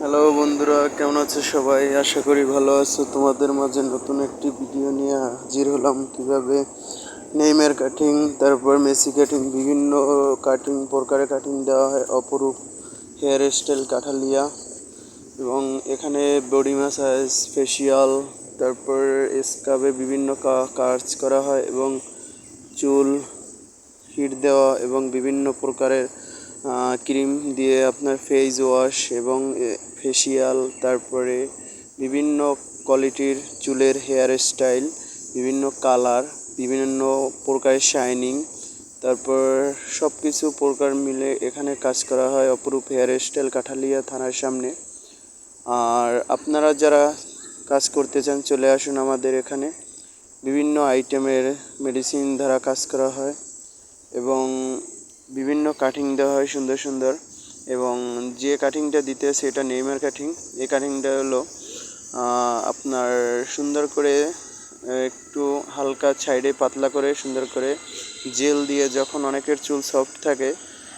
Hello বন্ধুরা, কেমন আছো সবাই? আশা করি ভালো আছো। তোমাদের মাঝে নতুন একটি ভিডিও নিয়ে হাজির হলাম। কিভাবে নেইমার কাটিং, তারপর মেসি কাটিং, বিভিন্ন কাটিং প্রকারে কাটিং দেওয়া হয়। অপরূপ হেয়ার স্টাইল কাঠালিয়া, এবং এখানে বডি ম্যাসাজ, ফেসিয়াল, তারপর স্কাবে বিভিন্ন কাজ করা হয়, এবং চুল হিট দেওয়া এবং বিভিন্ন প্রকারের ক্রিম দিয়ে আপনার ফেস ওয়াশ এবং ফেসিয়াল, তারপরে বিভিন্ন কোয়ালিটির চুলের হেয়ার স্টাইল, বিভিন্ন কালার, বিভিন্ন প্রকারের শাইনিং, তারপর সব কিছু প্রকার মিলে এখানে কাজ করা হয় অপরূপ হেয়ার স্টাইল কাঠালিয়া থানার সামনে। আর আপনারা যারা কাজ করতে চান চলে আসুন আমাদের এখানে। বিভিন্ন আইটেমের মেডিসিন দ্বারা কাজ করা হয় এবং বিভিন্ন কাটিং দেওয়া হয় সুন্দর সুন্দর। এবং যে কাটিংটা দিতে সেটা নেইমার কাটিং। এই কাটিংটা হলো আপনার সুন্দর করে একটু হালকা সাইডে পাতলা করে সুন্দর করে জেল দিয়ে, যখন অনেকের চুল সফট থাকে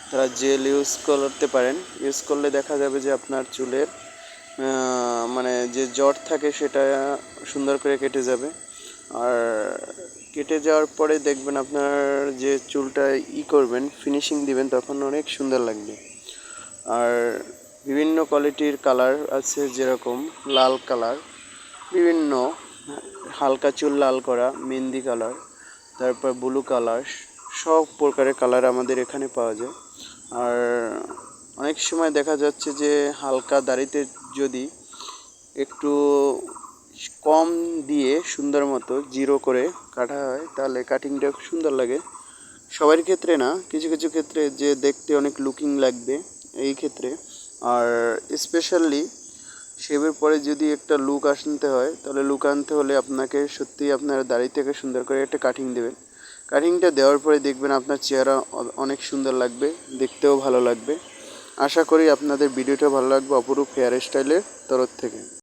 তারা জেল ইউজ করতে পারেন। ইউজ করলে দেখা যাবে যে আপনার চুলের মানে যে জট থাকে সেটা সুন্দর করে কেটে যাবে। আর কেটে যাওয়ার পরে দেখবেন আপনার যে চুলটা করবেন, ফিনিশিং দিবেন, তখন অনেক সুন্দর লাগবে। আর বিভিন্ন কোয়ালিটির কালার আছে, যেরকম লাল কালার, বিভিন্ন হালকা চুল লাল করা, মেহেন্দি কালার, তারপর ব্লু কালার, সব প্রকারের কালার আমাদের এখানে পাওয়া যায়। আর অনেক সময় দেখা যাচ্ছে যে হালকা দাড়িতে যদি একটু কম দিয়ে সুন্দর মতো জিরো করে কাটা হয় তাহলে কাটিংটা খুব সুন্দর লাগে। সবার ক্ষেত্রে না, কিছু কিছু ক্ষেত্রে যে দেখতে অনেক লুকিং লাগবে এই ক্ষেত্রে। আর স্পেশালি শেভের পরে যদি একটা লুক আনতে হয়, তাহলে লুক আনতে হলে আপনাকে সত্যিই আপনার দাড়ি থেকে সুন্দর করে একটা কাটিং দেবেন। কাটিংটা দেওয়ার পরে দেখবেন আপনার চেহারা অনেক সুন্দর লাগবে, দেখতেও ভালো লাগবে। আশা করি আপনাদের ভিডিওটা ভালো লাগবে অপরূপ হেয়ার স্টাইলের তরফ থেকে।